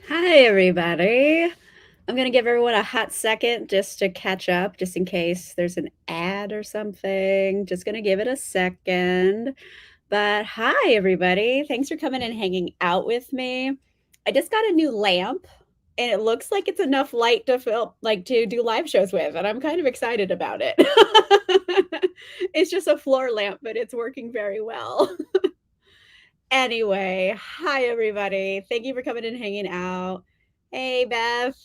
Hi, everybody. I'm going to give everyone a hot second just to catch up, just in case there's an ad or something. Just going to give it a second. But hi, everybody. Thanks for coming and hanging out with me. I just got a new lamp and it looks like it's enough light to film, like to do live shows with. And I'm kind of excited about it. It's just a floor lamp, but it's working very well. Anyway, hi everybody. Thank you for coming and hanging out. Hey Beth.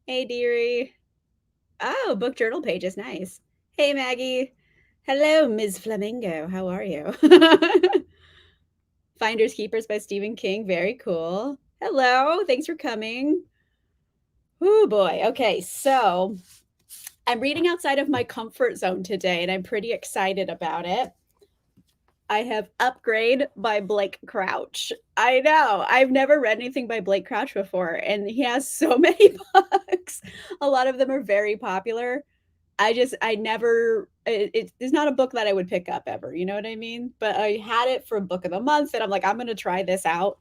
Hey Deary. Oh, book journal pages, nice. Hey Maggie. Hello, Ms. Flamingo. How are you? Finders Keepers by Stephen King. Very cool. Hello. Thanks for coming. Oh boy. Okay, so I'm reading outside of my comfort zone today, and I'm pretty excited about it. I have Upgrade by Blake Crouch. I know. I've never read anything by Blake Crouch before, and he has so many books. A lot of them are very popular. I never, it's not a book that I would pick up ever. You know what I mean? But I had it for book of the month, and I'm like, I'm going to try this out.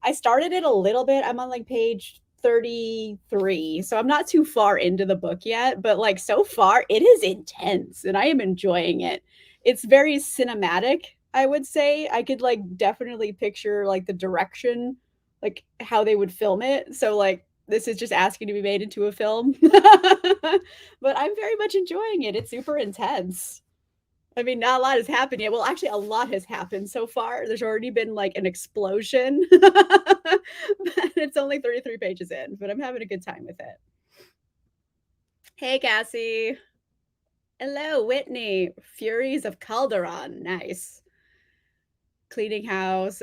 I started it a little bit. I'm on like page 33. So I'm not too far into the book yet, but like so far, it is intense, and I am enjoying it. It's very cinematic, I would say. I could like definitely picture like the direction, like how they would film it. So like this is just asking to be made into a film. But I'm very much enjoying it. It's super intense. I mean, not a lot has happened yet. Well, actually, a lot has happened so far. There's already been like an explosion. It's only 33 pages in, but I'm having a good time with it. Hey, Cassie. Hello, Whitney. Furies of Calderon. Nice. Cleaning house.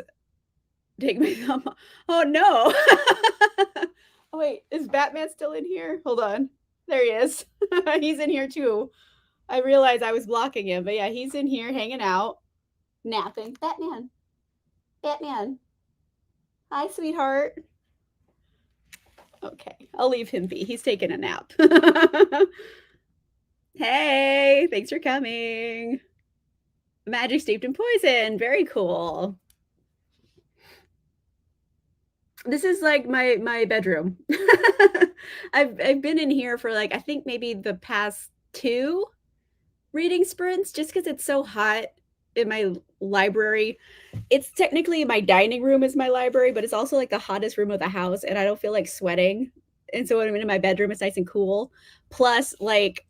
Take my thumb off. Oh, no. Oh, wait. Is Batman still in here? Hold on. There he is. He's in here too. I realized I was blocking him, but yeah, he's in here hanging out, napping. Batman. Batman. Hi, sweetheart. Okay, I'll leave him be. He's taking a nap. Hey, thanks for coming. Magic steeped in poison. Very cool. This is like my bedroom. I've been in here for like I think maybe the past 2 reading sprints just because it's so hot in my library. It's technically my dining room is my library, but it's also like the hottest room of the house, and I don't feel like sweating. And so when I'm in my bedroom, it's nice and cool. Plus, like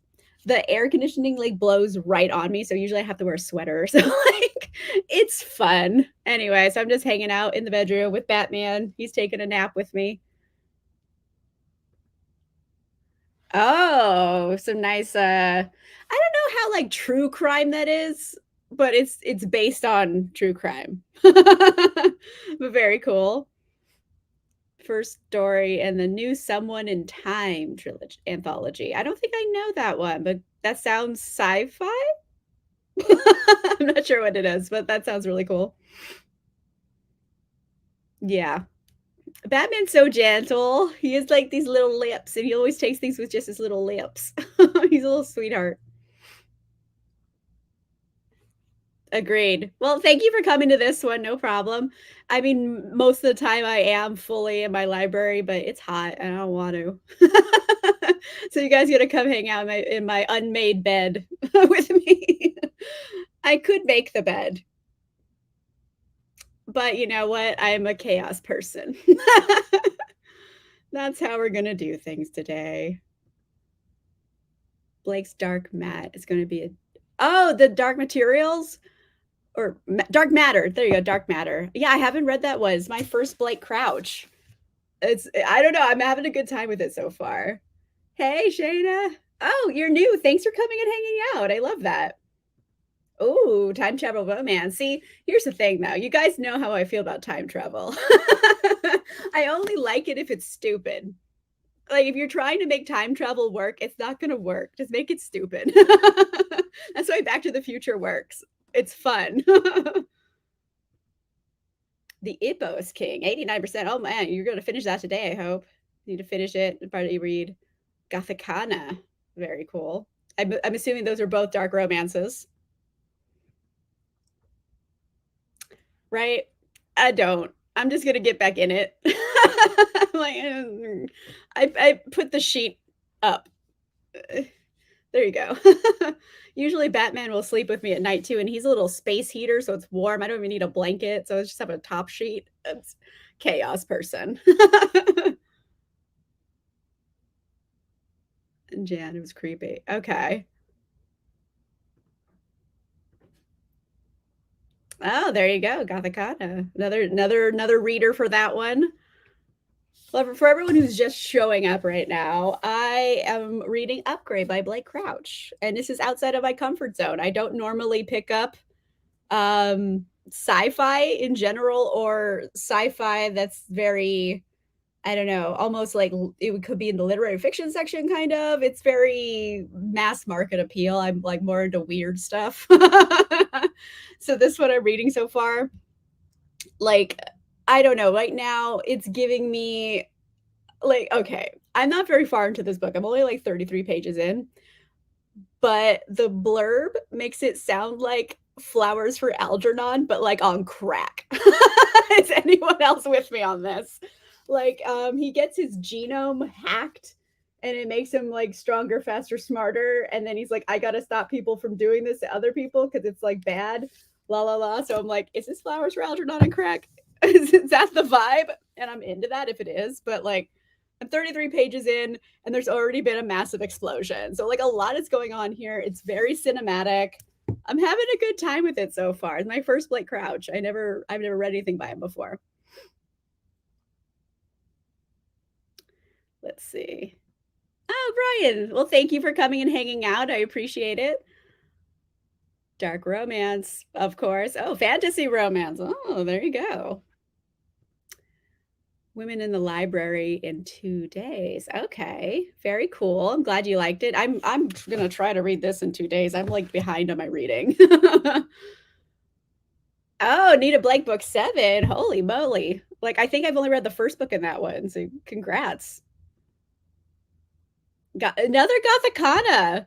the air conditioning like blows right on me, so usually I have to wear a sweater. So like it's fun. Anyway, so I'm just hanging out in the bedroom with Batman. He's taking a nap with me. Oh, some nice I don't know how like true crime that is, but it's based on true crime. But very cool. First story and the new Someone in Time trilogy anthology. I don't think I know that one, but that sounds sci-fi. I'm not sure what it is, but that sounds really cool. Yeah. Batman's so gentle. He has like these little lips, and he always takes things with just his little lips. He's a little sweetheart. Agreed. Well, thank you for coming to this one. No problem. I mean, most of the time I am fully in my library, but it's hot and I don't want to. So you guys gotta come hang out in my unmade bed with me. I could make the bed, but you know what? I'm a chaos person. That's how we're gonna do things today. Blake's Dark Mat is gonna be a the Dark Materials or Dark Matter. There you go, Dark Matter. Yeah, I haven't read that one. It's my first Blake Crouch. It's I don't know. I'm having a good time with it so far. Hey, Shayna. Oh, you're new. Thanks for coming and hanging out. I love that. Oh, time travel romance. See, here's the thing though. You guys know how I feel about time travel. I only like it if it's stupid. Like if you're trying to make time travel work, it's not going to work. Just make it stupid. That's why Back to the Future works. It's fun. The Ippos King, 89%. Oh man, you're going to finish that today, I hope. You need to finish it. Probably read Gothicana. Very cool. I'm assuming those are both dark romances. Right? I don't. I'm just gonna get back in it. Like, I put the sheet up. Uh, There you go. Usually Batman will sleep with me at night too, and he's a little space heater, so it's warm. I don't even need a blanket, so I just have a top sheet. It's chaos person. And Jan, it was creepy. Okay. Oh, there you go. Gothicana. Another reader for that one. Well, for everyone who's just showing up right now, I am reading Upgrade by Blake Crouch, and this is outside of my comfort zone. I don't normally pick up sci-fi in general or sci-fi that's very, I don't know, almost like could be in the literary fiction section kind of. It's very mass market appeal. I'm like more into weird stuff. So this one I'm reading so far, like I don't know, right now it's giving me like okay, I'm not very far into this book. I'm only like 33 pages in, but the blurb makes it sound like Flowers for Algernon, but like on crack. Is anyone else with me on this? Like, he gets his genome hacked and it makes him like stronger, faster, smarter. And then he's like, I gotta stop people from doing this to other people because it's like bad. La la la. So I'm like, is this Flowers for Algernon and crack? Is that the vibe? And I'm into that if it is, but like I'm 33 pages in and there's already been a massive explosion. So like a lot is going on here. It's very cinematic. I'm having a good time with it so far. It's my first Blake Crouch. I've never read anything by him before. Let's see. Oh, Brian. Well, thank you for coming and hanging out. I appreciate it. Dark romance, of course. Oh, fantasy romance. Oh, there you go. Women in the Library in 2 days. Okay, very cool. I'm glad you liked it. I'm gonna try to read this in 2 days. I'm like behind on my reading. Oh, Nita Blank book 7. Holy moly. Like I think I've only read the first book in that one. So congrats. Got another Gothicana.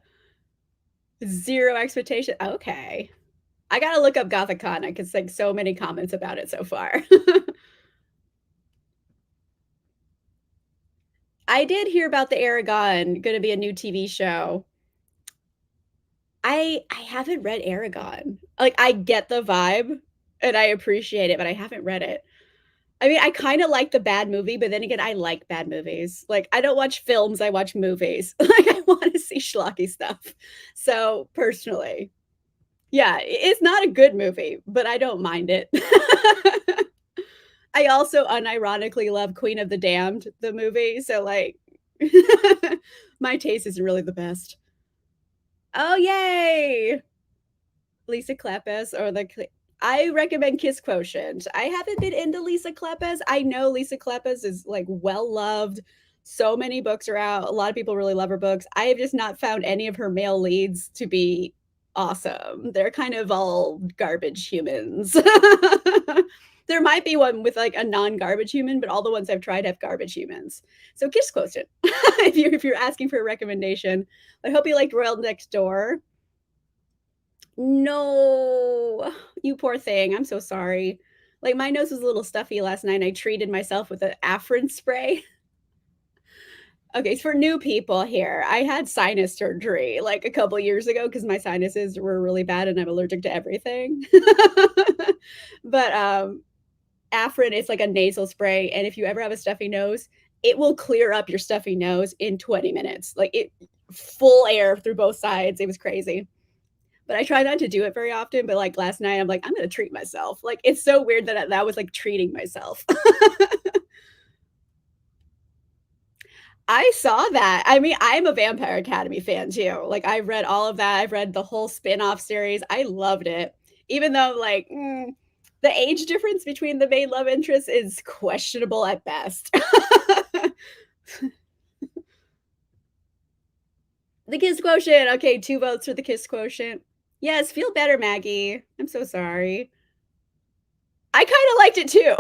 Zero expectation. Okay. I gotta look up Gothicana because like so many comments about it so far. I did hear about the Aragon, gonna be a new TV show. I haven't read Aragon. Like I get the vibe and I appreciate it, but I haven't read it. I mean, I kind of like the bad movie, but then again, I like bad movies. Like I don't watch films, I watch movies. Like I want to see schlocky stuff. So personally, yeah, it's not a good movie, but I don't mind it. I also unironically love Queen of the Damned, the movie. So like my taste isn't really the best. Oh, yay! Lisa Klepes or I recommend Kiss Quotient. I haven't been into Lisa Klepes. I know Lisa Klepes is like well loved. So many books are out. A lot of people really love her books. I have just not found any of her male leads to be awesome. They're kind of all garbage humans. There might be one with like a non-garbage human, but all the ones I've tried have garbage humans. So Kiss Quotient. If you're asking for a recommendation, I hope you liked Royal Next Door. No, you poor thing. I'm so sorry. Like my nose was a little stuffy last night. I treated myself with an Afrin spray. Okay, so for new people here, I had sinus surgery like a couple years ago because my sinuses were really bad and I'm allergic to everything. But Afrin is like a nasal spray, and if you ever have a stuffy nose, it will clear up your stuffy nose in 20 minutes. Like it full air through both sides. It was crazy. But I try not to do it very often. But like last night, I'm like, I'm gonna treat myself. Like it's so weird that that was like treating myself. I saw that. I mean, I'm a Vampire Academy fan too. Like I've read all of that. I've read the whole spin-off series. I loved it. Even though like the age difference between the main love interests is questionable at best. The Kiss Quotient. Okay, 2 votes for the Kiss Quotient. Yes, feel better, Maggie. I'm so sorry. I kind of liked it too.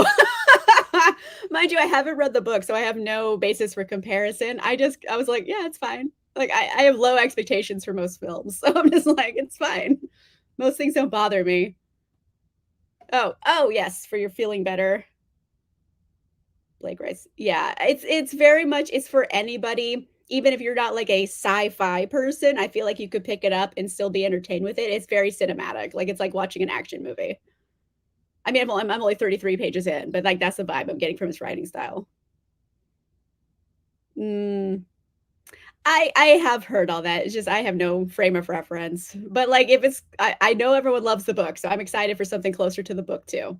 Mind you, I haven't read the book, so I have no basis for comparison. I was like, yeah, it's fine. Like I have low expectations for most films, so I'm just like, it's fine. Most things don't bother me. Oh, oh yes, for your feeling better. Blake Rice. Yeah, it's very much it's for anybody, even if you're not like a sci-fi person, I feel like you could pick it up and still be entertained with it. It's very cinematic, like, it's like watching an action movie. I mean, I'm only 33 pages in, but, like, that's the vibe I'm getting from his writing style. Mm, I have heard all that, it's just I have no frame of reference, but, like, if it's I know everyone loves the book, so I'm excited for something closer to the book too.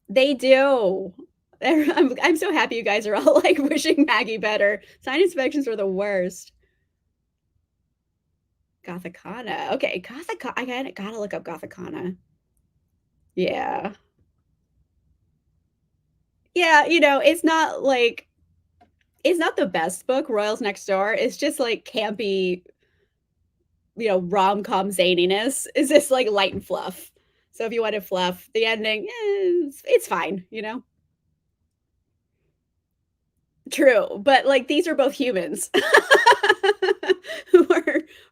They do. I'm so happy you guys are all, like, wishing Maggie better. Sign inspections were the worst. Gothicana. Okay, I gotta look up Gothicana. Yeah. Yeah, it's not, like it's not the best book, Royals Next Door. It's just, like, campy, rom-com zaniness. It's just, like, light and fluff. So if you wanted fluff, the ending, it's fine, you know? True, but, like, these are both humans who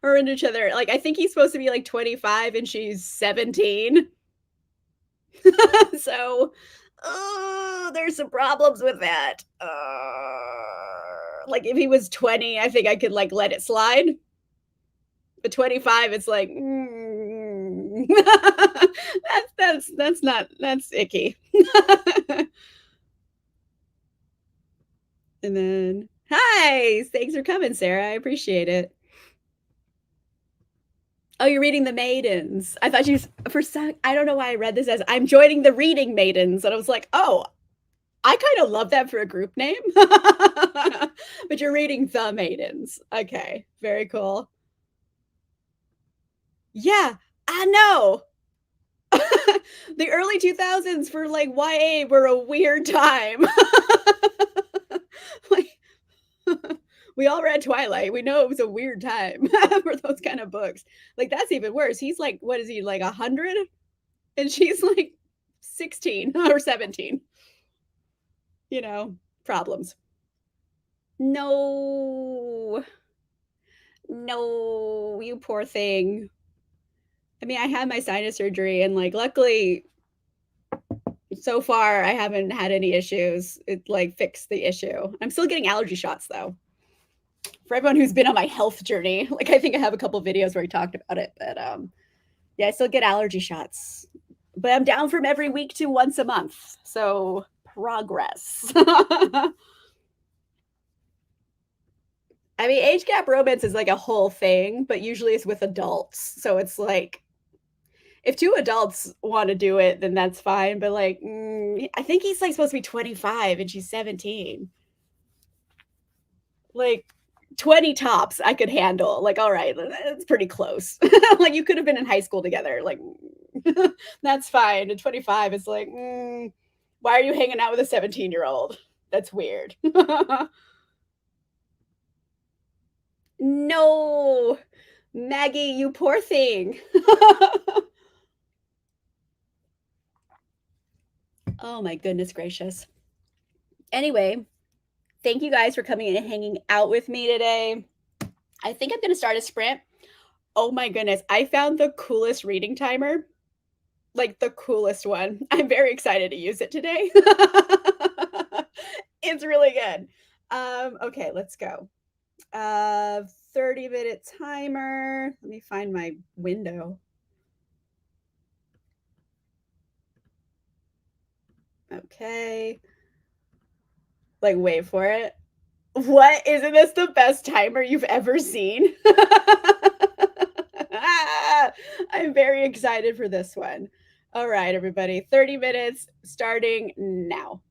are into each other. Like, I think he's supposed to be, like, 25 and she's 17. So, there's some problems with that. Like, if he was 20, I think I could, like, let it slide, but 25, it's like, that's not that's icky. And then hi, thanks for coming, Sarah, I appreciate it. Oh, you're reading The Maidens. I thought you for some I don't know why I read this as I'm joining the reading maidens, and I was like, "Oh, I kinda love that for a group name." But you're reading The Maidens. Okay, very cool. Yeah, I know. The early 2000s for, like, YA were a weird time. Like, we all read Twilight. We know it was a weird time for those kind of books. Like, that's even worse. He's like, what is he, like 100? And she's like 16 or 17, problems. No. No, you poor thing. I mean, I had my sinus surgery and, like, luckily, so far, I haven't had any issues. It, like, fixed the issue. I'm still getting allergy shots, though. For everyone who's been on my health journey, like, I think I have a couple videos where I talked about it, but, yeah, I still get allergy shots. But I'm down from every week to once a month, so progress. I mean, age gap romance is, like, a whole thing, but usually it's with adults, so it's like if 2 adults wanna do it, then that's fine, but, like, I think he's, like, supposed to be 25 and she's 17. Like, 20 tops I could handle, like, alright, that's pretty close. Like, you could have been in high school together, like, that's fine, and 25 is like, why are you hanging out with a 17-year-old? That's weird. No! Maggie, you poor thing. Oh my goodness gracious. Anyway, thank you guys for coming in and hanging out with me today. I think I'm gonna start a sprint. Oh my goodness, I found the coolest reading timer, like the coolest one. I'm very excited to use it today. It's really good. Okay, let's go. 30-minute timer. Let me find my window. Okay. Like, wait for it. What? Isn't this the best timer you've ever seen? Ah, I'm very excited for this one. All right, everybody, 30 minutes starting now.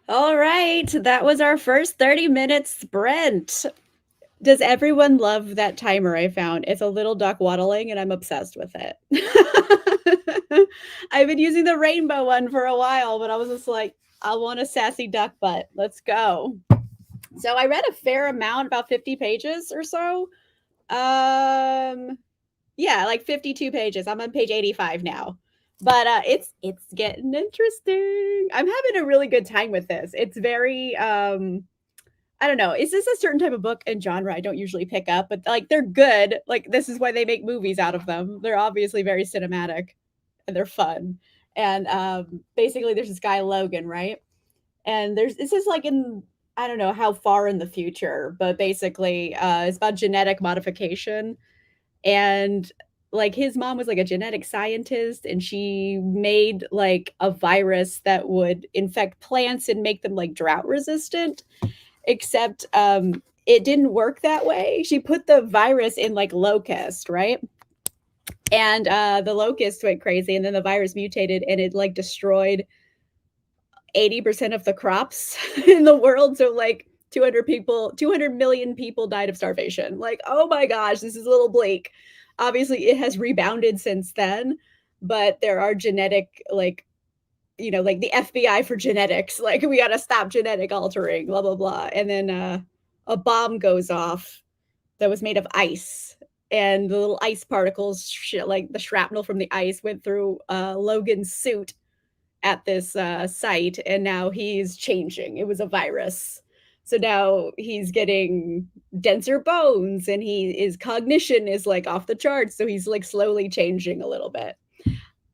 All right, that was our first 30-minute sprint. Does everyone love that timer I found? It's a little duck waddling, and I'm obsessed with it. I've been using the rainbow one for a while, but I was just like, I want a sassy duck butt. Let's go. So I read a fair amount, about 50 pages or so. Yeah, like 52 pages. I'm on page 85 now. But it's getting interesting. I'm having a really good time with this. It's very I don't know. Is this a certain type of book and genre I don't usually pick up, but like they're good. Like this is why they make movies out of them. They're obviously very cinematic and they're fun. And basically there's this guy Logan, right? And there's this is like in I don't know how far in the future, but basically it's about genetic modification and like his mom was like a genetic scientist and she made like a virus that would infect plants and make them like drought resistant except it didn't work that way. She put the virus in like locust, right? And the locust went crazy and then the virus mutated and it like destroyed 80% of the crops in the world. So like 200 million people died of starvation. Like, oh my gosh, this is a little bleak. Obviously, it has rebounded since then, but there are genetic, like, like the FBI for genetics. Like, we got to stop genetic altering, blah, blah, blah. And then a bomb goes off that was made of ice. And the little ice particles, like the shrapnel from the ice, went through Logan's suit at this site and now he's changing. It was a virus. So now he's getting denser bones and his cognition is like off the charts. So he's like slowly changing a little bit.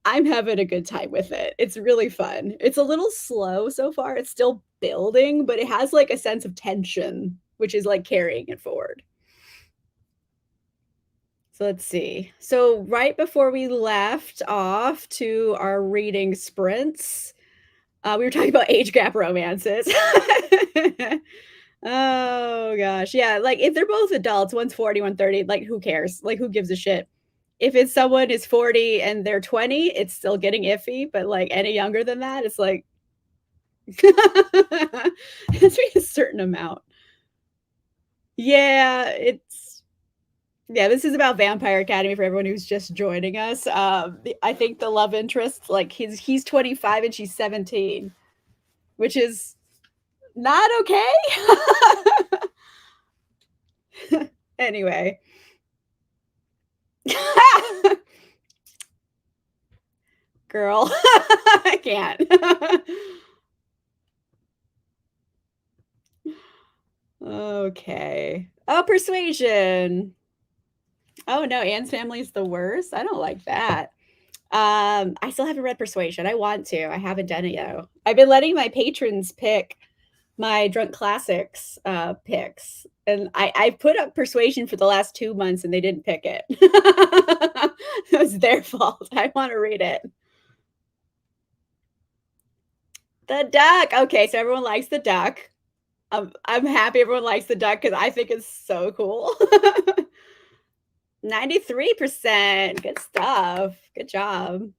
I'm having a good time with it. It's really fun. It's a little slow so far. It's still building, but it has like a sense of tension, which is like carrying it forward. So let's see. So right before we left off to our reading sprints, we were talking about age gap romances. Oh gosh. Yeah, like if they're both adults, one's 40, 30, like who cares? Like who gives a shit? If it's someone is 40 and they're 20, it's still getting iffy, but like any younger than that, it's like it's a certain amount. Yeah, this is about Vampire Academy for everyone who's just joining us. I think the love interest, like he's 25 and she's 17, which is not okay. Anyway. Girl, I can't. Okay. Oh, persuasion. Oh no, Anne's family is the worst. I don't like that. I still haven't read Persuasion. I want to. I haven't done it yet. I've been letting my patrons pick my drunk classics picks. And I put up Persuasion for the last 2 months and they didn't pick it. It was their fault. I want to read it. The duck. Okay, so everyone likes the duck. I'm happy everyone likes the duck because I think it's so cool. 93%. Good stuff. Good job.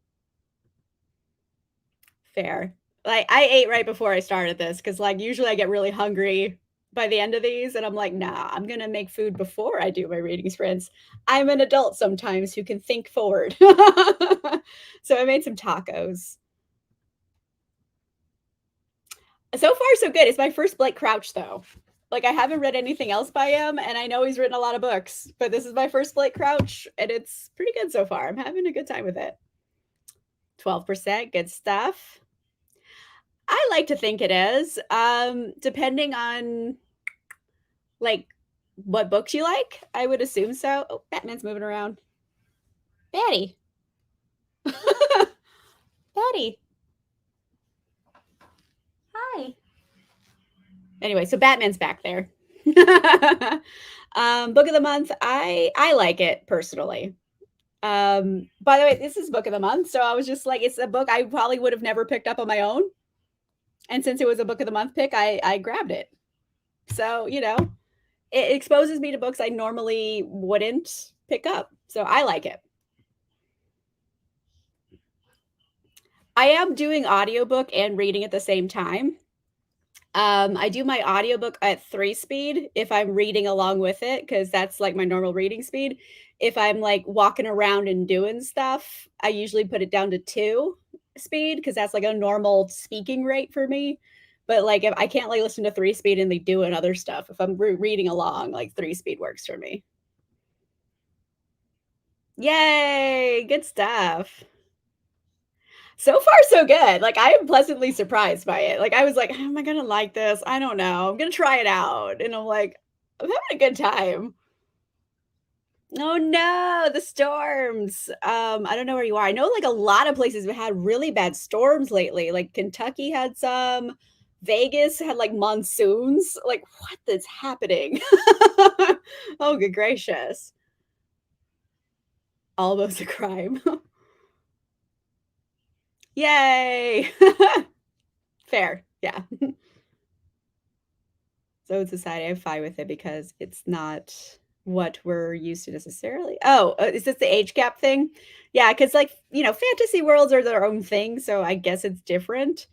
Fair. Like I ate right before I started this because like usually I get really hungry by the end of these and I'm like, nah, I'm gonna make food before I do my reading sprints. I'm an adult sometimes who can think forward. So I made some tacos. So far, so good. It's my first Blake Crouch, though. Like, I haven't read anything else by him, and I know he's written a lot of books, but this is my first Blake Crouch, and it's pretty good so far. I'm having a good time with it. 12%, good stuff. I like to think it is. Depending on like what books you like, I would assume so. Oh, Batman's moving around. Batty. Batty. Hi. Anyway, so Batman's back there. Book of the month. I like it personally. By the way, this is book of the month, so I was just like, it's a book I probably would have never picked up on my own. And since it was a book of the month pick, I grabbed it. So, it exposes me to books I normally wouldn't pick up. So I like it. I am doing audiobook and reading at the same time. I do my audiobook at 3 speed if I'm reading along with it, because that's, like, my normal reading speed. If I'm, like, walking around and doing stuff, I usually put it down to 2 speed, because that's, like, a normal speaking rate for me. But, like, if I can't, like, listen to 3 speed and, like, doing other stuff. If I'm reading along, like, 3 speed works for me. Yay, good stuff. So far, so good. Like, I am pleasantly surprised by it. Like, I was like, "Am I gonna like this? I don't know. I'm gonna try it out." And I'm like, "I'm having a good time." Oh, no, the storms. I don't know where you are. I know, like, a lot of places have had really bad storms lately. Like, Kentucky had some, Vegas had, like, monsoons. Like, what is happening? Oh, good gracious. Almost a crime. Yay. Fair, yeah. So in society, I'm fine with it because it's not what we're used to necessarily. Oh, is this the age gap thing? Yeah, because like, fantasy worlds are their own thing, so I guess it's different.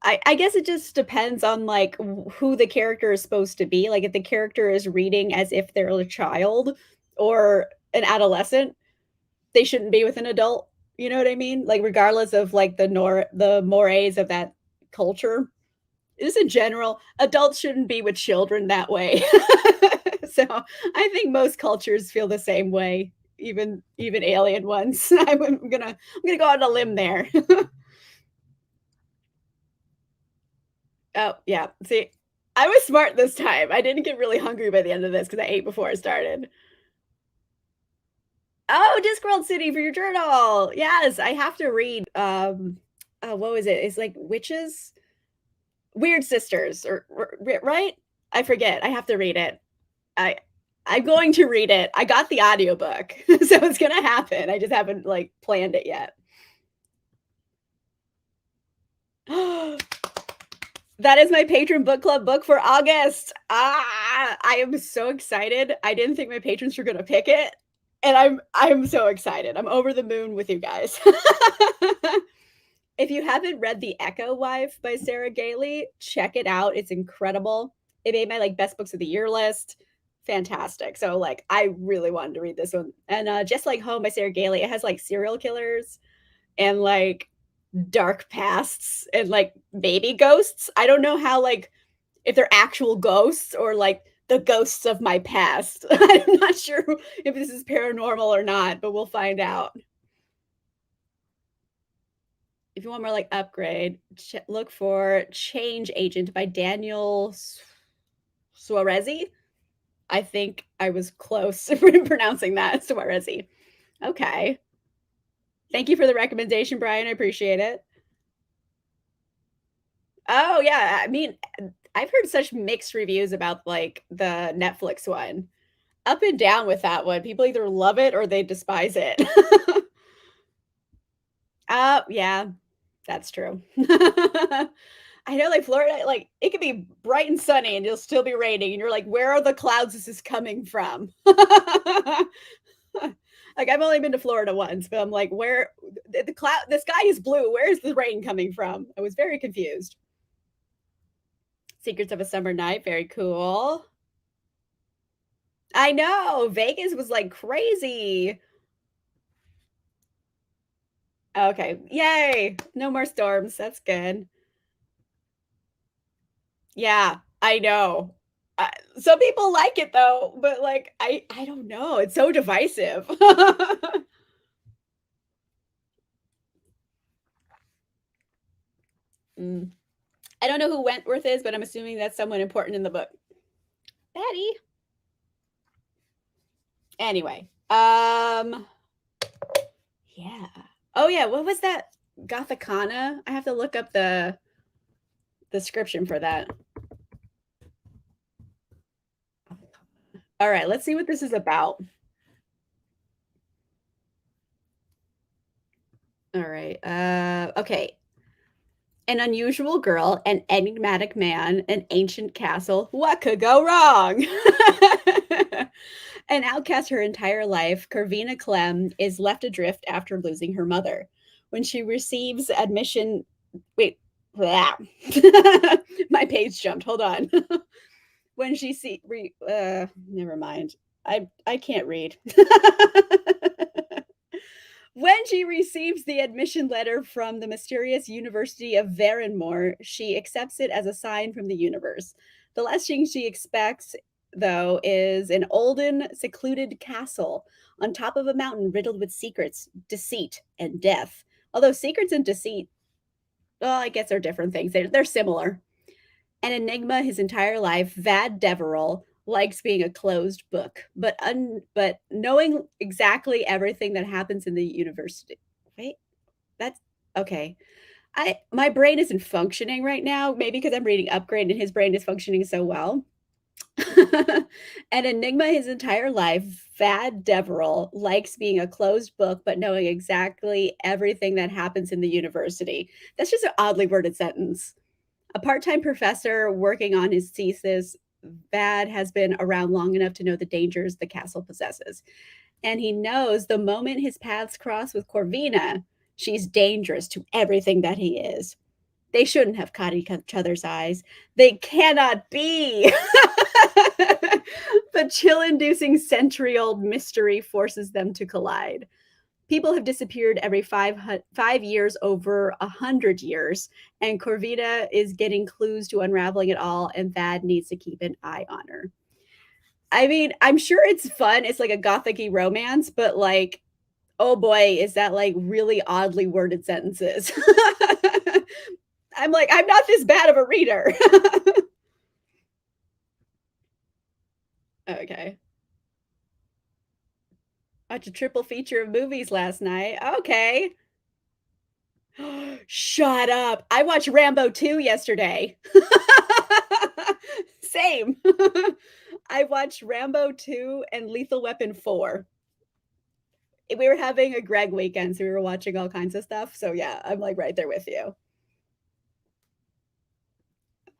I guess it just depends on like who the character is supposed to be. Like if the character is reading as if they're a child or an adolescent, they shouldn't be with an adult. You know what I mean? Like regardless of like the mores of that culture. Just in general, adults shouldn't be with children that way. So, I think most cultures feel the same way, even alien ones. I'm gonna go on a limb there. Oh, yeah. See, I was smart this time. I didn't get really hungry by the end of this because I ate before I started. Oh, Discworld City for your journal. Yes, I have to read, oh, what was it? It's like witches? Weird Sisters or right? I forget. I have to read it. I I'm going to read it. I got the audiobook, so it's gonna happen. I just haven't, like, planned it yet. That is my patron book club book for August. Ah, I am so excited. I didn't think my patrons were gonna pick it, and I'm so excited. I'm over the moon with you guys. If you haven't read The Echo Wife by Sarah Galey, check it out. It's incredible. It made my like best books of the year list. Fantastic. So like I really wanted to read this one. And Just Like Home by Sarah Galey, it has like serial killers and like dark pasts and like baby ghosts. I don't know how like if they're actual ghosts or like the ghosts of my past. I'm not sure if this is paranormal or not, but we'll find out. If you want more like upgrade, look for Change Agent by Daniel Suarezzi. I think I was close in pronouncing that, Suarezzi. Okay. Thank you for the recommendation, Brian. I appreciate it. Oh yeah, I mean, I've heard such mixed reviews about like the Netflix one. Up and down with that one. People either love it or they despise it. Yeah, that's true. I know, like, Florida, like, it could be bright and sunny and it'll still be raining, and you're like, "Where are the clouds this is coming from?" Like, I've only been to Florida once, but I'm like, "Where the sky is blue, where is the rain coming from?" I was very confused. Secrets of a Summer Night, very cool. I know, Vegas was, like, crazy. Okay, yay, no more storms, that's good. Yeah, I know. Uh, some people like it though, but like I don't know. It's so divisive. Mm. I don't know who Wentworth is, but I'm assuming that's someone important in the book. Betty. Anyway, yeah. Oh yeah, what was that? Gothicana? I have to look up the description for that. All right, let's see what this is about. All right. Okay. An unusual girl, an enigmatic man, an ancient castle. What could go wrong? An outcast her entire life, Corvina Clem is left adrift after losing her mother. When she receives admission, wait, Blah. My page jumped. Hold on. When she see re never mind. I can't read. When she receives the admission letter from the mysterious University of Varenmore, she accepts it as a sign from the universe. The last thing she expects, though, is an olden, secluded castle on top of a mountain riddled with secrets, deceit, and death. Although secrets and deceit, well, I guess are different things. They're similar. An enigma his entire life, Vad Deverell likes being a closed book, but knowing exactly everything that happens in the university. Wait, that's okay. I my brain isn't functioning right now, maybe because I'm reading Upgrade and his brain is functioning so well. An enigma his entire life, Vad Deverell likes being a closed book, but knowing exactly everything that happens in the university. That's just an oddly worded sentence. A part time professor working on his thesis, Vad has been around long enough to know the dangers the castle possesses. And he knows the moment his paths cross with Corvina, she's dangerous to everything that he is. They shouldn't have caught each other's eyes. They cannot be. The chill inducing century old mystery forces them to collide. People have disappeared every 5 years over 100 years, and Corvina is getting clues to unraveling it all, and Thad needs to keep an eye on her. I mean, I'm sure it's fun. It's like a gothic-y romance, but like, oh boy, is that like really oddly worded sentences. I'm like, I'm not this bad of a reader. Okay. Watched a triple feature of movies last night. Okay. Shut up. I watched Rambo 2 yesterday. Same. I watched Rambo 2 and Lethal Weapon 4. We were having a Greg weekend, so we were watching all kinds of stuff. So yeah, I'm like right there with you.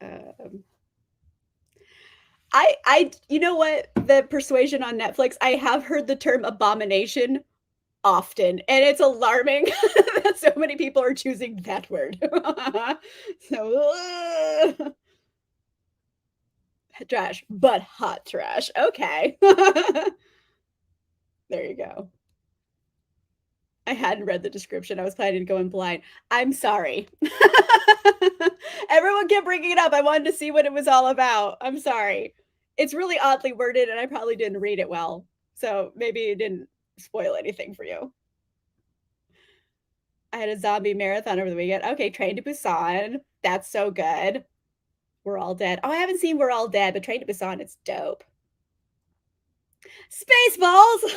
Um, you know what? The Persuasion on Netflix, I have heard the term abomination often, and it's alarming that so many people are choosing that word. So, trash, but hot trash. Okay. There you go. I hadn't read the description. I was planning to go in blind. I'm sorry. Everyone kept bringing it up. I wanted to see what it was all about. I'm sorry. It's really oddly worded, and I probably didn't read it well. So maybe it didn't spoil anything for you. I had a zombie marathon over the weekend. Okay, Train to Busan. That's so good. We're All Dead. Oh, I haven't seen We're All Dead, but Train to Busan, it's dope. Spaceballs!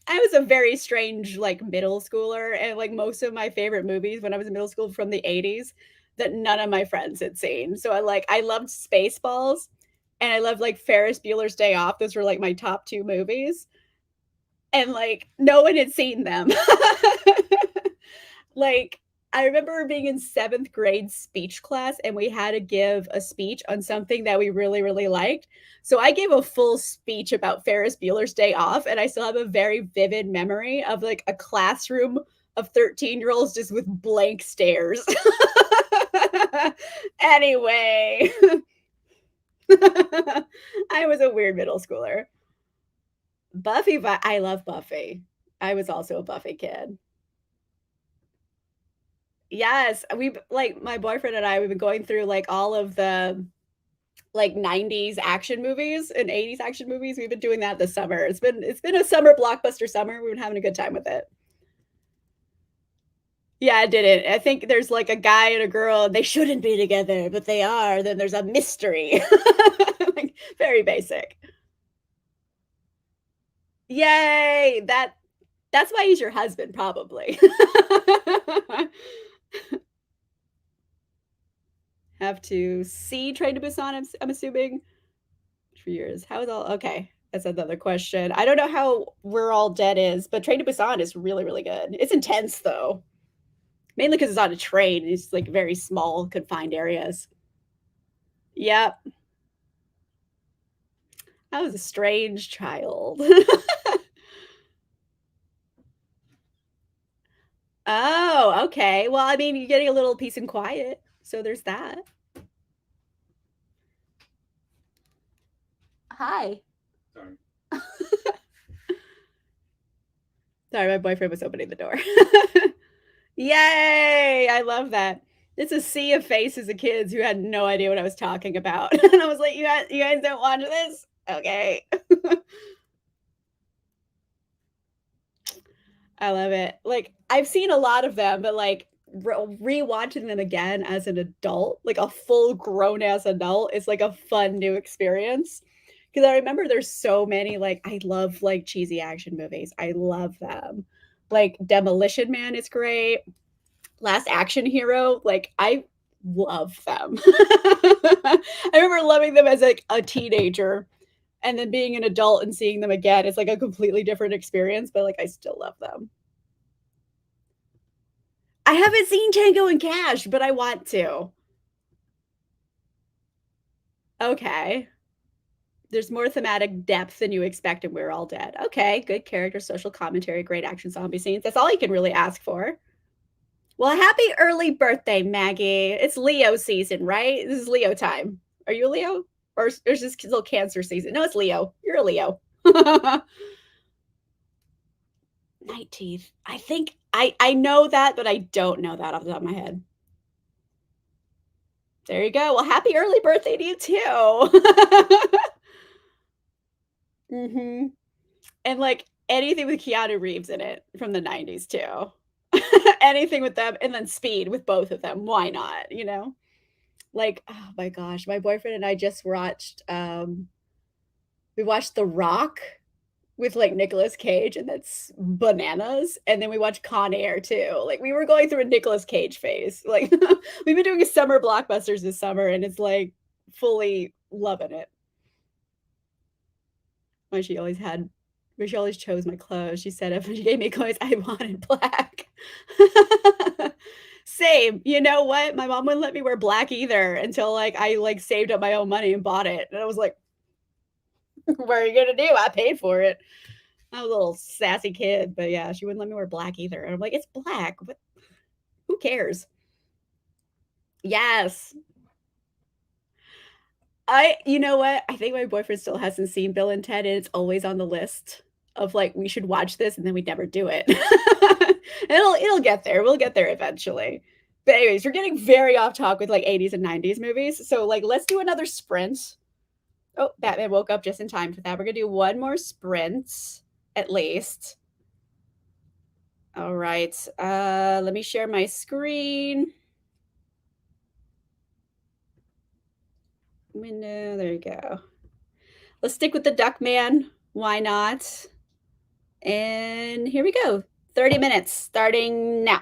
I was a very strange, like, middle schooler, and, like, most of my favorite movies when I was in middle school from the '80s that none of my friends had seen. So I loved Spaceballs, and I loved, like, Ferris Bueller's Day Off. Those were, like, my top 2 movies, and, like, no one had seen them. Like, I remember being in 7th grade speech class, and we had to give a speech on something that we really, really liked. So I gave a full speech about Ferris Bueller's Day Off, and I still have a very vivid memory of, like, a classroom of 13-year-olds just with blank stares. Anyway, I was a weird middle schooler. I love Buffy. I was also a Buffy kid. Yes, we've like, my boyfriend and I, we've been going through, like, all of the, like, 90s action movies and 80s action movies. We've been doing that this summer. It's been a summer blockbuster summer. We've been having a good time with it. Yeah, I didn't. I think there's, like, a guy and a girl, and they shouldn't be together, but they are. Then there's a mystery. Like, very basic. Yay! That's why he's your husband, probably. Have to see Train to Busan, I'm assuming? For years. How is all okay, that's another question. I don't know how We're All Dead is, but Train to Busan is really, really good. It's intense, though, mainly because it's on a train. It's, like, very small, confined areas. Yep. I was a strange child. Oh, Okay, well, I mean, you're getting a little peace and quiet, so there's that. Hi. Sorry. Sorry, my boyfriend was opening the door. Yay! I love that. It's a sea of faces of kids who had no idea what I was talking about. And I was like, you guys don't watch this? Okay. I love it. Like, I've seen a lot of them, but, like, rewatching them again as an adult, like a full grown ass adult, is like a fun new experience. Because I remember there's so many, like, I love, like, cheesy action movies. I love them. Like, Demolition Man is great. Last Action Hero, like, I love them. I remember loving them as, like, a teenager, and then being an adult and seeing them again, it's like a completely different experience, but, like, I still love them. I haven't seen Tango and Cash, but I want to. Okay. There's more thematic depth than you expect in We're All Dead. Okay, good character, social commentary, great action zombie scenes. That's all you can really ask for. Well, happy early birthday, Maggie. It's Leo season, right? This is Leo time. Are you a Leo? Or is this still Cancer season? No, it's Leo. You're a Leo. Night teeth. I think I know that, but I don't know that off the top of my head. There you go. Well, happy early birthday to you too. Mhm. And, like, anything with Keanu Reeves in it from the '90s too. Anything with them, and then Speed with both of them, why not, you know? Like, oh my gosh, my boyfriend and I just watched, we watched The Rock with, like, Nicolas Cage, and that's bananas, and then we watched Con Air too. Like, we were going through a Nicolas Cage phase. Like, we've been doing summer blockbusters this summer, and it's, like, fully loving it. When she always had when she always chose my clothes, she said if she gave me clothes, I wanted black. Same, you know what? My mom wouldn't let me wear black either until, like, I, like, saved up my own money and bought it, and I was like, "What are you gonna do? I paid for it." I was a little sassy kid, but yeah, she wouldn't let me wear black either, and I'm like, "It's black, what who cares?" Yes. You know what? I think my boyfriend still hasn't seen Bill and Ted, and it's always on the list of, like, "We should watch this," and then we never do it. It'll get there, we'll get there eventually. But anyways, we're getting very off talk with, like, '80s and '90s movies, so, like, let's do another sprint. Oh, Batman woke up just in time for that. We're gonna do one more sprint, at least. Alright, let me share my screen. Window, there you go. Let's stick with the Duckman, why not? And here we go. 30 minutes starting now.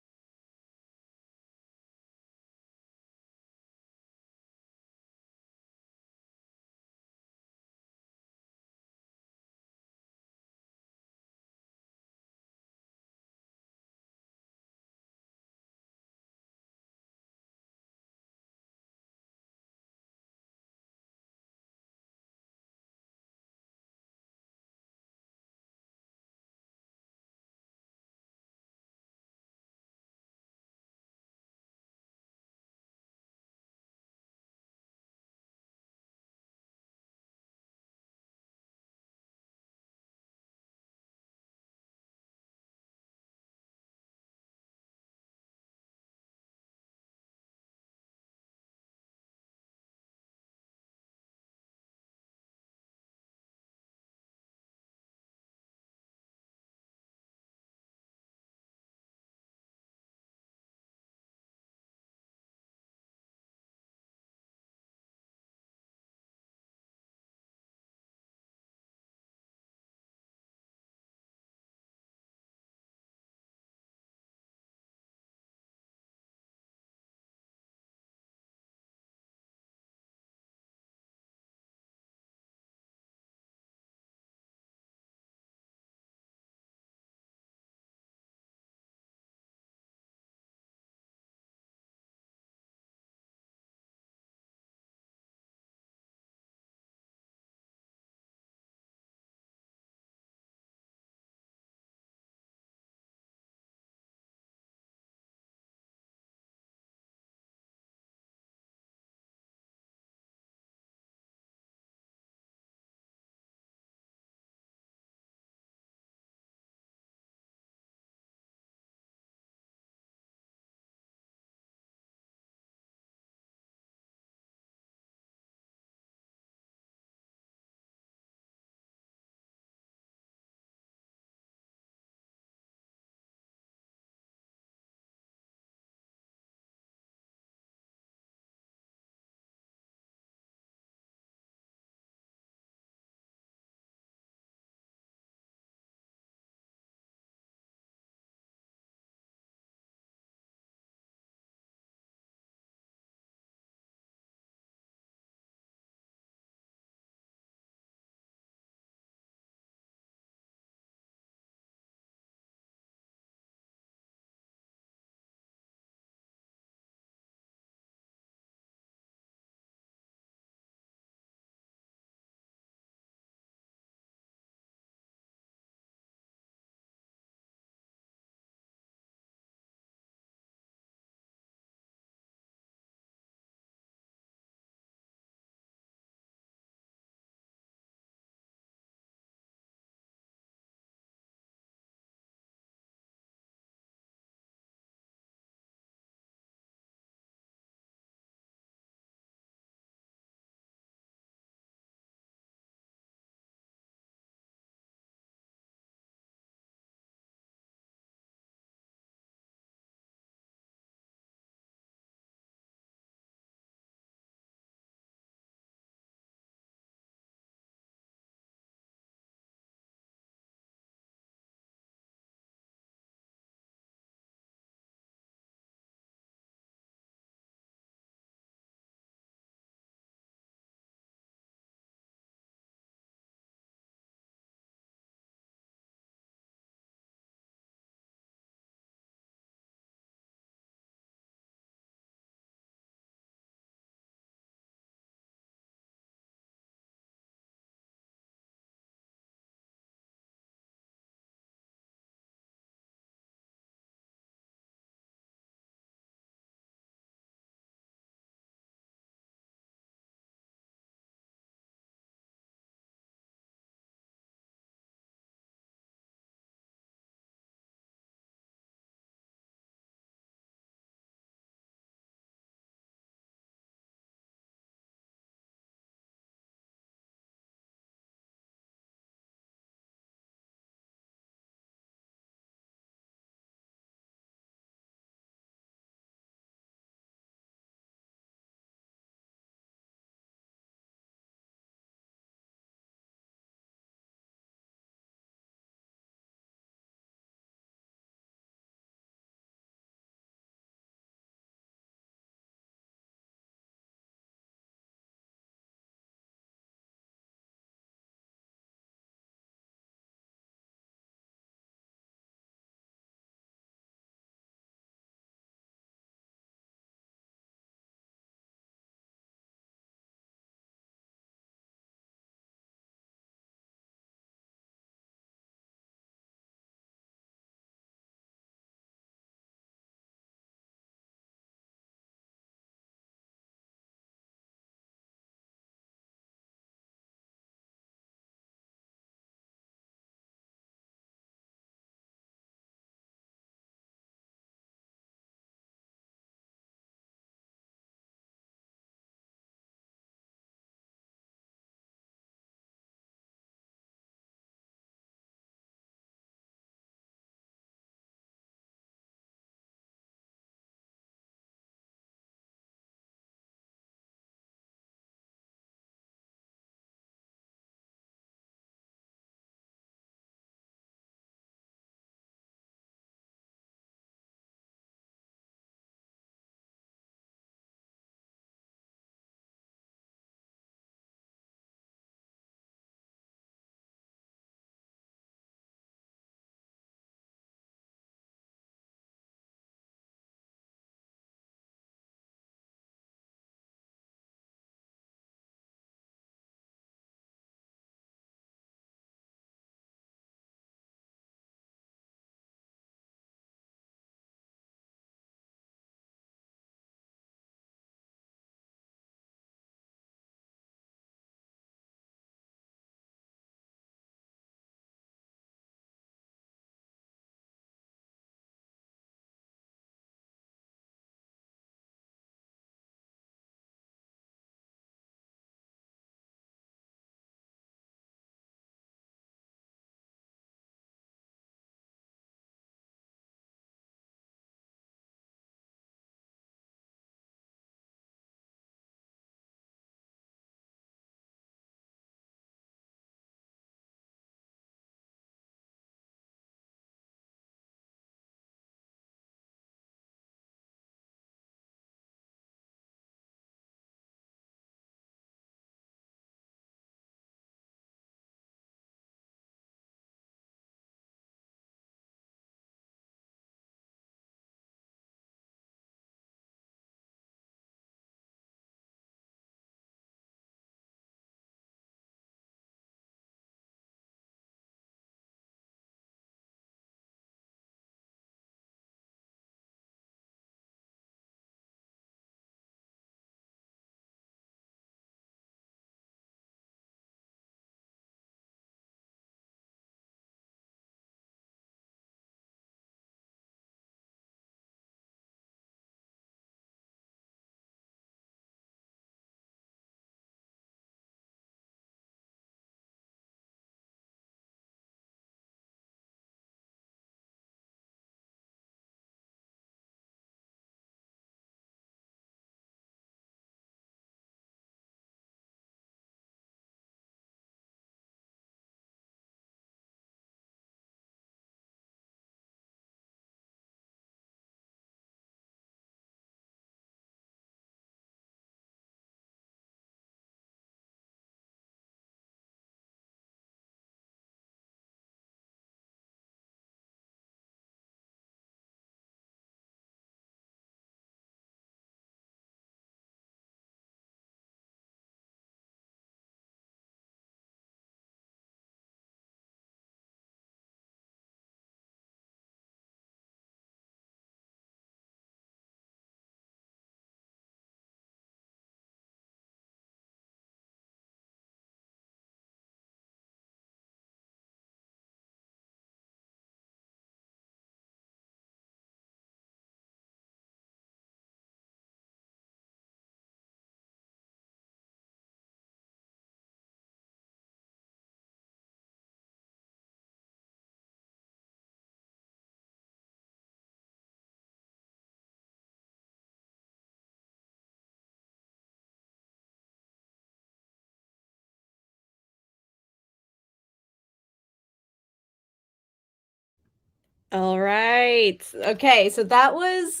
All right. Okay, so that was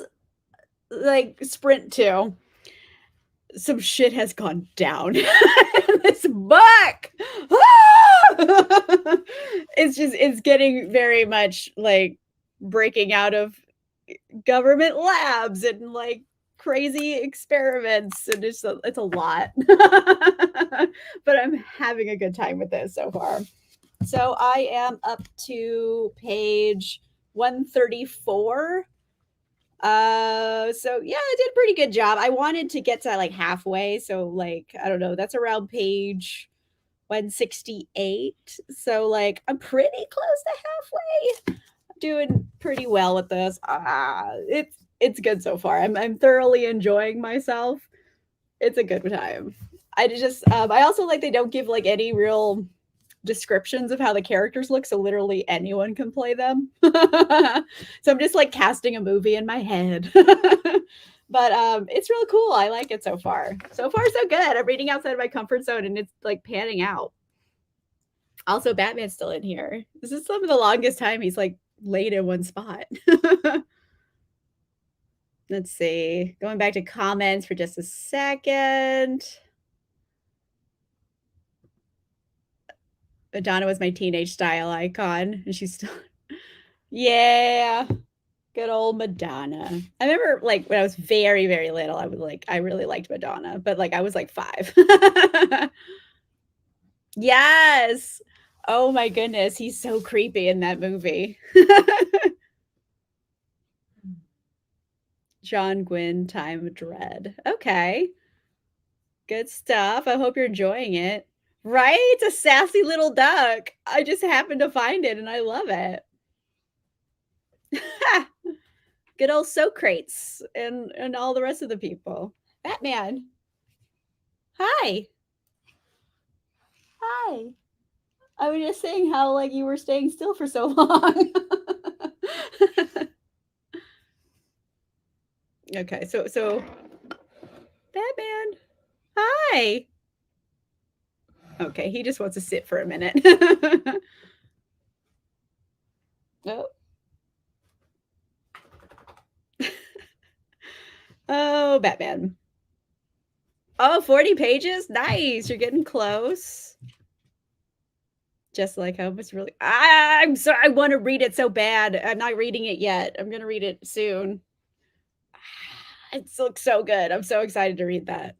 like sprint 2. Some shit has gone down in this book. It's getting very much like breaking out of government labs and like crazy experiments, and it's a lot. But I'm having a good time with this so far. So I am up to page 134. So yeah, I did a pretty good job. I wanted to get to like halfway, so like I don't know, that's around page 168. So like I'm pretty close to halfway. I'm doing pretty well with this. It's good so far. I'm thoroughly enjoying myself. It's a good time. I also like they don't give like any real descriptions of how the characters look, so literally anyone can play them. So I'm just like casting a movie in my head. But it's really cool. I like it so far. So far so good. I'm reading outside of my comfort zone and it's like panning out. Also, Batman's still in here. This is some of the longest time he's like laid in one spot. Let's see. Going back to comments for just a second. Madonna was my teenage style icon, and she's still yeah, good old Madonna. I remember, like, when I was very, very little, I really liked Madonna, but, like, I was, like, 5. Yes! Oh my goodness, he's so creepy in that movie. John Gwynne, Time of Dread. Okay. Good stuff. I hope you're enjoying it. Right? It's a sassy little duck. I just happened to find it, and I love it. Good old Socrates and all the rest of the people. Batman. Hi. Hi. I was just saying how like you were staying still for so long. Okay, so Batman. Hi. Okay, he just wants to sit for a minute. Oh. Oh, Batman. Oh, 40 pages? Nice. You're getting close. Just like home was really I'm sorry, I want to read it so bad. I'm not reading it yet. I'm gonna read it soon. It looks so good. I'm so excited to read that.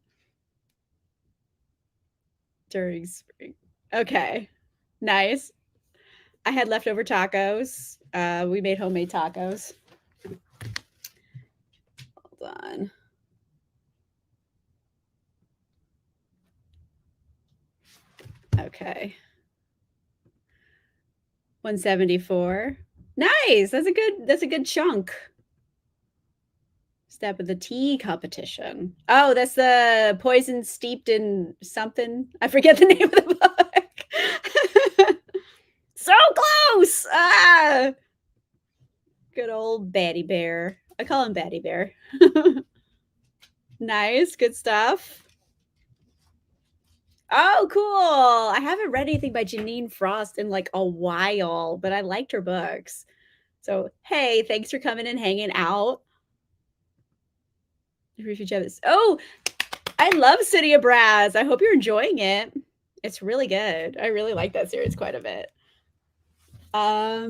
During spring. Okay. Nice. I had leftover tacos. We made homemade tacos. Hold on. Okay. 174. Nice. That's a good chunk. Step of the tea competition. Oh, that's the poison steeped in something. I forget the name of the book. So close. Ah. Good old Batty Bear. I call him Batty Bear. Nice. Good stuff. Oh, cool. I haven't read anything by Janine Frost in like a while, but I liked her books. So, hey, thanks for coming and hanging out. Oh, I love City of Brass. I hope you're enjoying it. It's really good. I really like that series quite a bit. I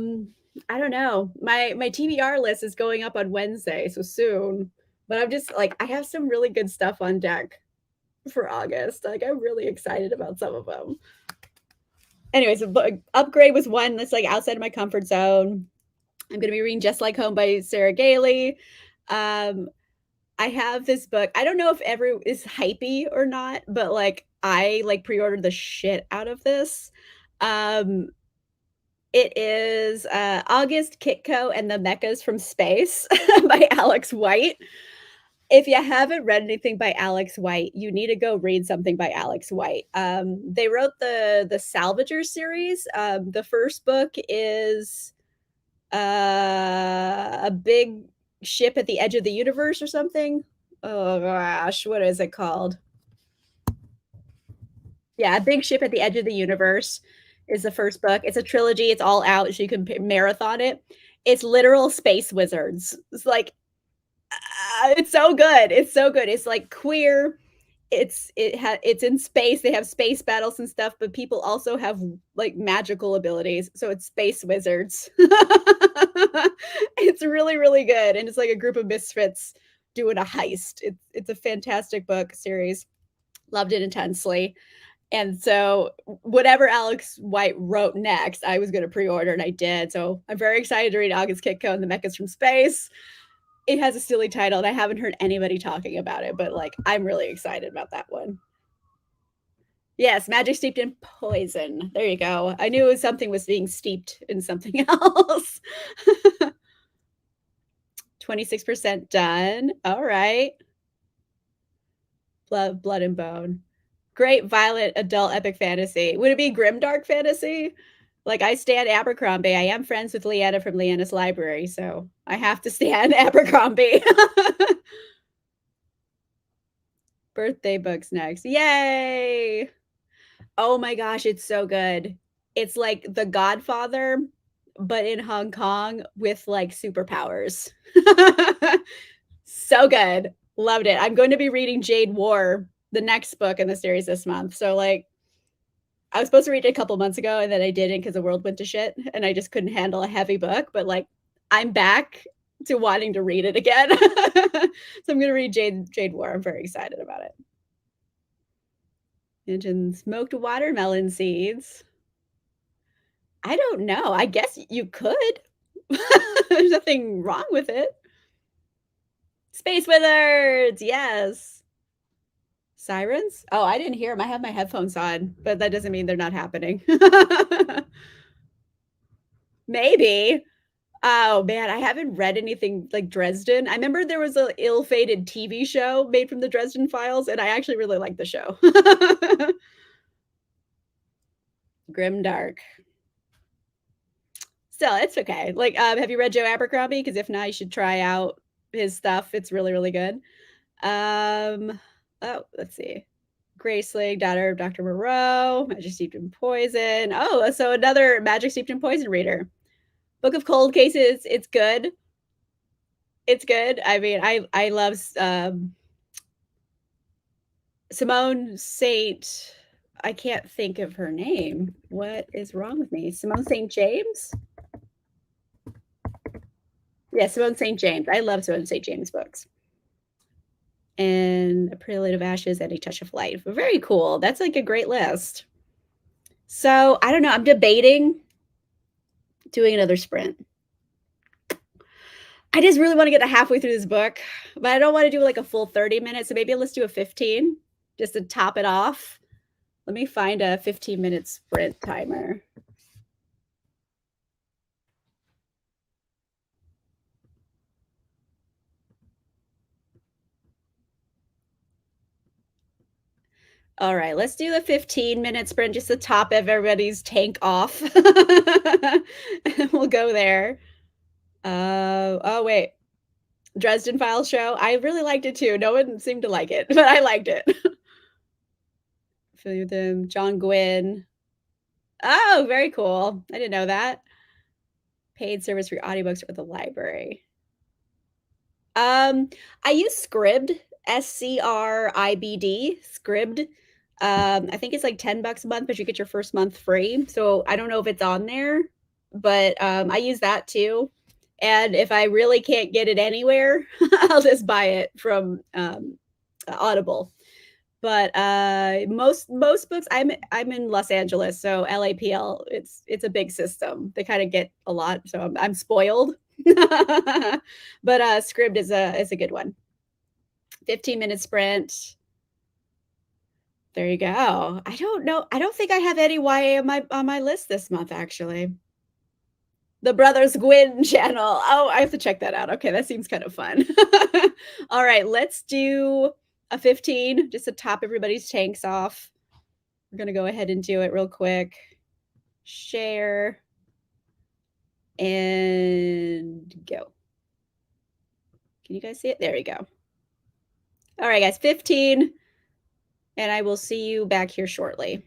don't know. My TBR list is going up on Wednesday, so soon. But I'm just like I have some really good stuff on deck for August. Like I'm really excited about some of them. Anyways, Upgrade was one that's like outside of my comfort zone. I'm going to be reading Just Like Home by Sarah Galey. I have this book. I don't know if ever is hypey or not, but like I like pre-ordered the shit out of this. Um, it is August Kitco and the Mechas from Space by Alex White. If you haven't read anything by Alex White, you need to go read something by Alex White. They wrote the Salvager series. The first book is a big ship at the edge of the universe or something. Oh gosh, what is it called? Yeah, a big ship at the edge of the universe is the first book. It's a trilogy. It's all out, so you can marathon it. It's literal space wizards. It's like, it's so good. It's so good. It's like queer. It's in space. They have space battles and stuff, but people also have like magical abilities. So it's space wizards. It's really, really good. And it's like a group of misfits doing a heist. It's a fantastic book series. Loved it intensely. And so whatever Alex White wrote next, I was going to pre-order and I did. So I'm very excited to read August Kitco and the Mechas from Space. It has a silly title and I haven't heard anybody talking about it, but like I'm really excited about that one. Yes, magic steeped in poison. There you go. I knew something was being steeped in something else. 26% done. All right. Blood and Bone. Great violent adult epic fantasy. Would it be grimdark fantasy? Like I stand Abercrombie. I am friends with Leanna from Leanna's library, so I have to stand Abercrombie. Birthday books next. Yay! Oh my gosh, it's so good. It's like The Godfather, but in Hong Kong with like superpowers. So good. Loved it. I'm going to be reading Jade War, the next book in the series this month. So like I was supposed to read it a couple months ago and then I didn't because the world went to shit and I just couldn't handle a heavy book. But like I'm back to wanting to read it again. So I'm gonna read Jade War. I'm very excited about it. Mentioned smoked watermelon seeds. I don't know. I guess you could. There's nothing wrong with it. Space Wizards, yes. Sirens? Oh, I didn't hear them. I have my headphones on, but that doesn't mean they're not happening. Maybe. Oh man, I haven't read anything like Dresden. I remember there was a ill-fated TV show made from the Dresden Files, and I actually really liked the show. Grimdark. Still, it's okay. Like, have you read Joe Abercrombie? Because if not, you should try out his stuff. It's really, really good. Oh, let's see. Graceling, daughter of Dr. Moreau, Magic Steeped in Poison. Oh, so another Magic Steeped in Poison reader. Book of Cold Cases. It's good. It's good. I mean, I love Simone Saint. I can't think of her name. What is wrong with me? Simone St. James? Yeah, Simone St. James. I love Simone St. James books. And A Prelude of Ashes and A Touch of Life. Very cool. That's like a great list. So I don't know. I'm debating doing another sprint. I just really want to get to halfway through this book, but I don't want to do like a full 30 minutes. So maybe let's do a 15 just to top it off. Let me find a 15-minute sprint timer. All right, let's do the 15-minute sprint just to top everybody's tank off. We'll go there. Oh, wait. Dresden Files show. I really liked it too. No one seemed to like it, but I liked it. Familiar with him. John Gwynn. Oh, very cool. I didn't know that. Paid service for audiobooks or the library. I use Scribd, Scribd, Scribd. I think it's like $10 a month, but you get your first month free. So I don't know if it's on there, but I use that too. And if I really can't get it anywhere, I'll just buy it from Audible. But most books, I'm in Los Angeles, so LAPL, it's a big system. They kind of get a lot, so I'm spoiled. But Scribd is a good one. 15-minute sprint. There you go. I don't know. I don't think I have any YA on my list this month, actually. The Brothers Gwyn channel. Oh, I have to check that out. Okay, that seems kind of fun. All right, let's do a 15 just to top everybody's tanks off. We're going to go ahead and do it real quick. Share and go. Can you guys see it? There you go. All right, guys, 15. And I will see you back here shortly.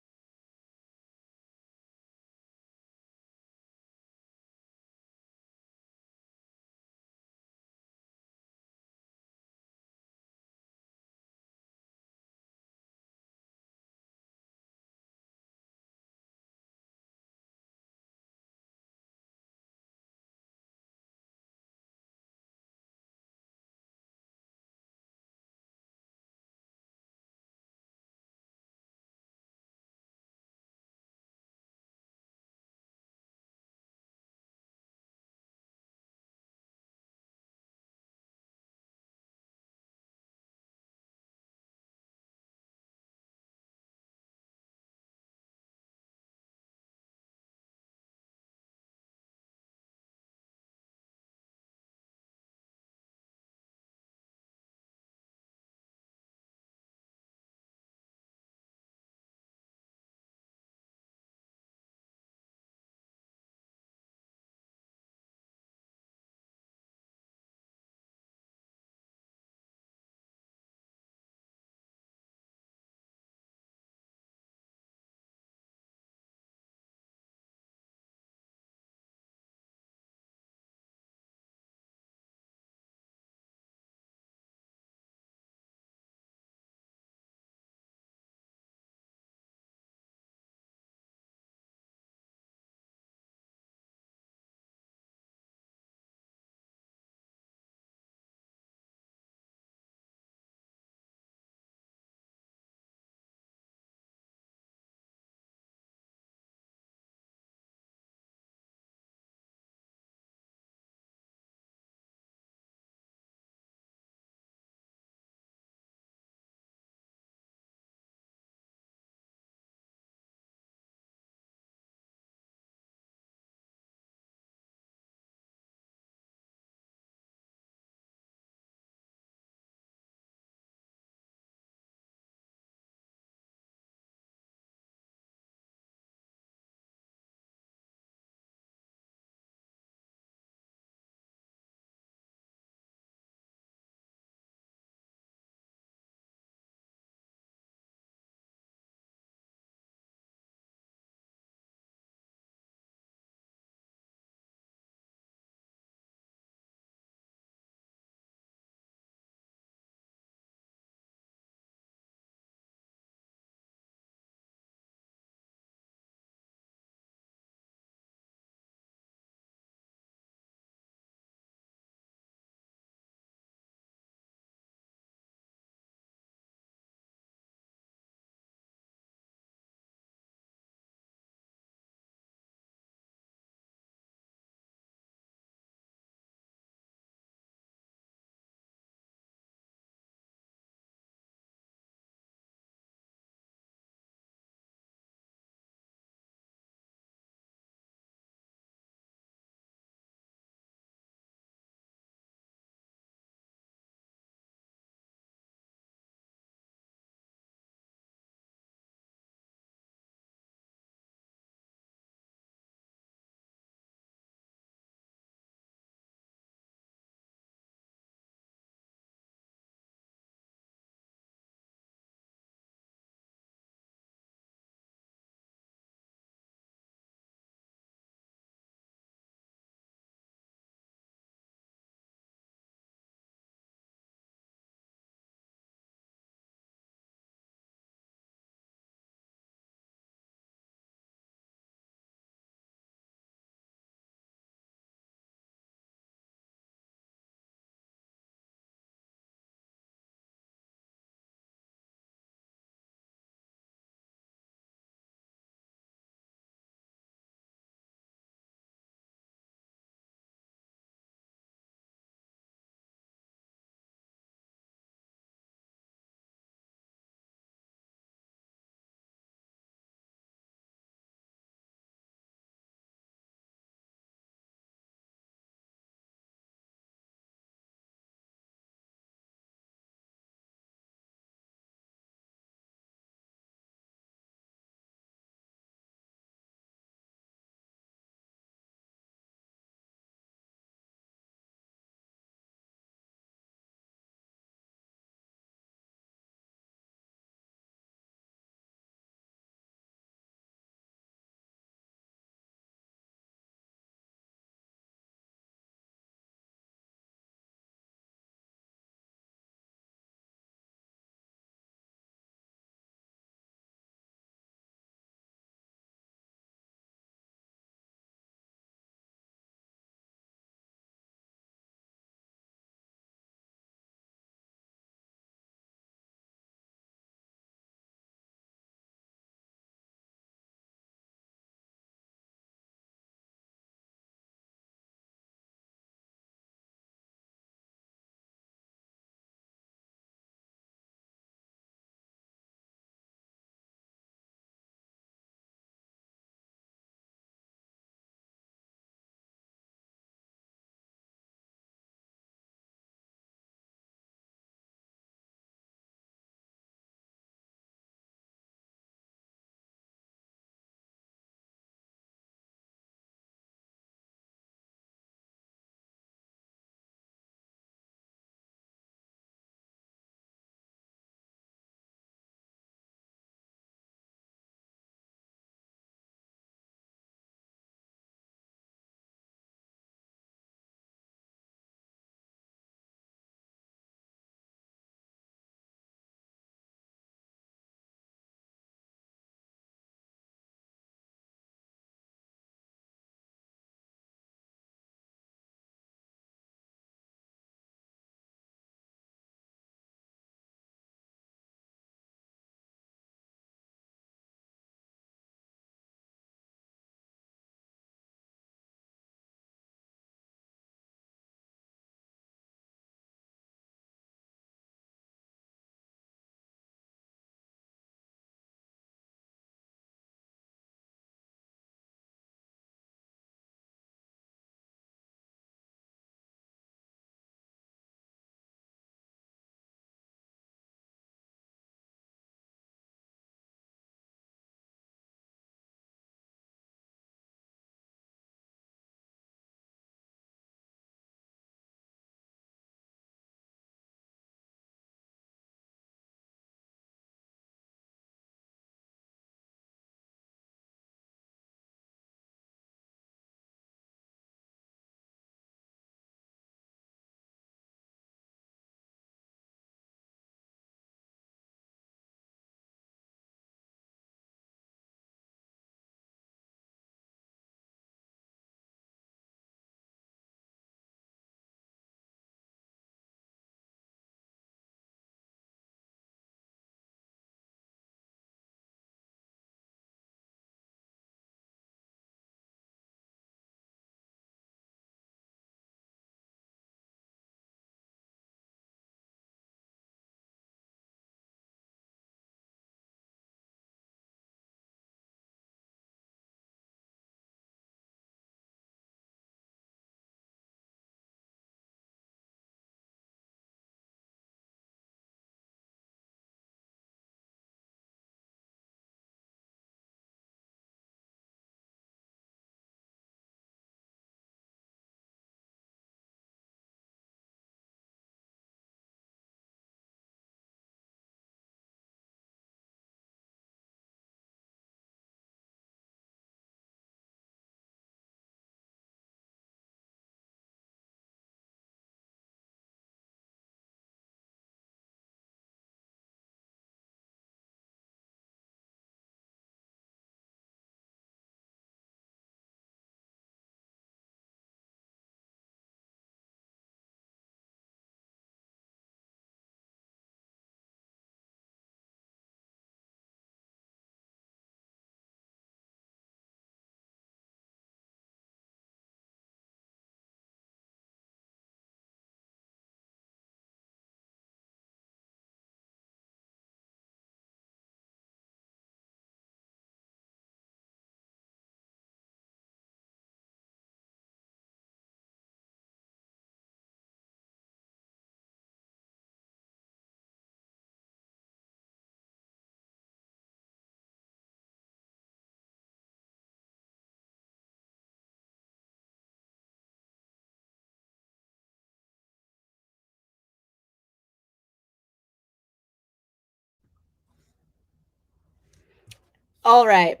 All right.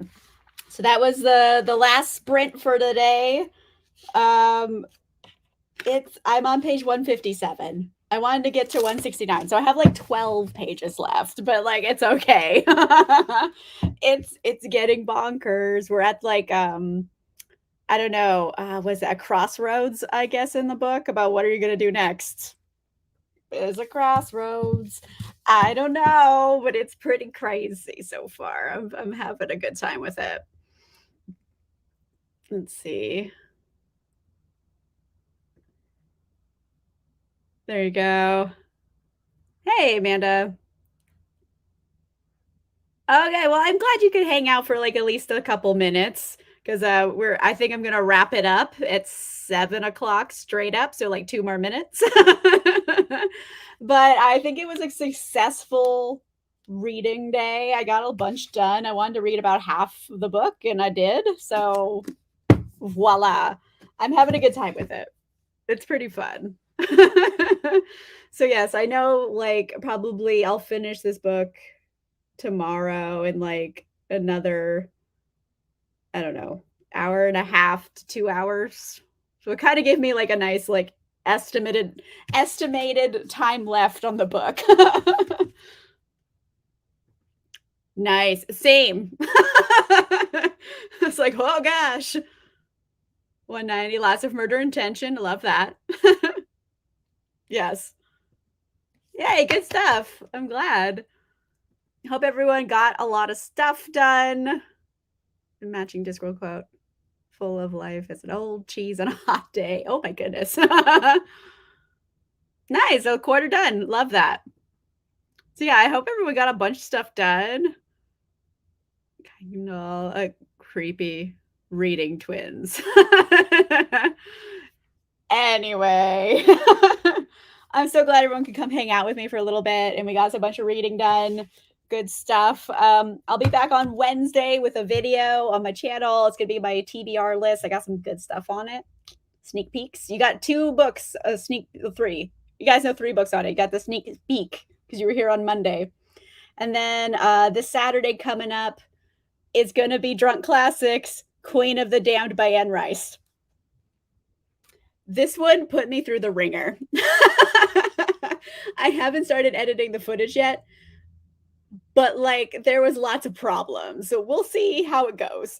So that was the last sprint for today. Um, I'm on page 157. I wanted to get to 169. So I have like 12 pages left, but like it's okay. It's getting bonkers. We're at like I don't know, was it a crossroads, I guess, in the book about what are you gonna do next? There's a crossroads. I don't know, but it's pretty crazy so far. I'm having a good time with it. Let's see. There you go. Hey, Amanda. Okay, well, I'm glad you could hang out for like at least a couple minutes because I think I'm gonna wrap it up at 7 o'clock straight up, so like 2 more minutes. But I think it was a successful reading day. I got a bunch done. I wanted to read about half of the book, and I did. So voila, I'm having a good time with it. It's pretty fun. So yes, I know like probably I'll finish this book tomorrow in like another, I don't know, hour and a half to 2 hours. So it kind of gave me like a nice like estimated time left on the book. Nice. Same. It's like, oh gosh. 190, lots of murder intention. Love that. Yes. Yay, good stuff. I'm glad. Hope everyone got a lot of stuff done. Matching Discworld quote. Full of life as an old cheese on a hot day. Oh my goodness. Nice. A quarter done. Love that. So yeah, I hope everyone got a bunch of stuff done. You know, creepy reading twins. Anyway, I'm so glad everyone could come hang out with me for a little bit and we got a bunch of reading done. Good stuff. I'll be back on Wednesday with a video on my channel. It's going to be my TBR list. I got some good stuff on it. Sneak peeks. You got 2 books, three. You guys know 3 books on it. You got the sneak peek because you were here on Monday. And then this Saturday coming up is going to be Drunk Classics, Queen of the Damned by Anne Rice. This one put me through the ringer. I haven't started editing the footage yet, but like there was lots of problems. So we'll see how it goes.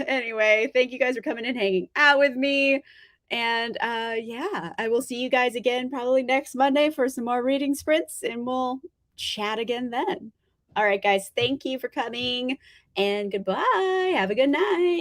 Anyway, thank you guys for coming and hanging out with me. And yeah, I will see you guys again probably next Monday for some more reading sprints and we'll chat again then. All right, guys, thank you for coming and goodbye. Have a good night.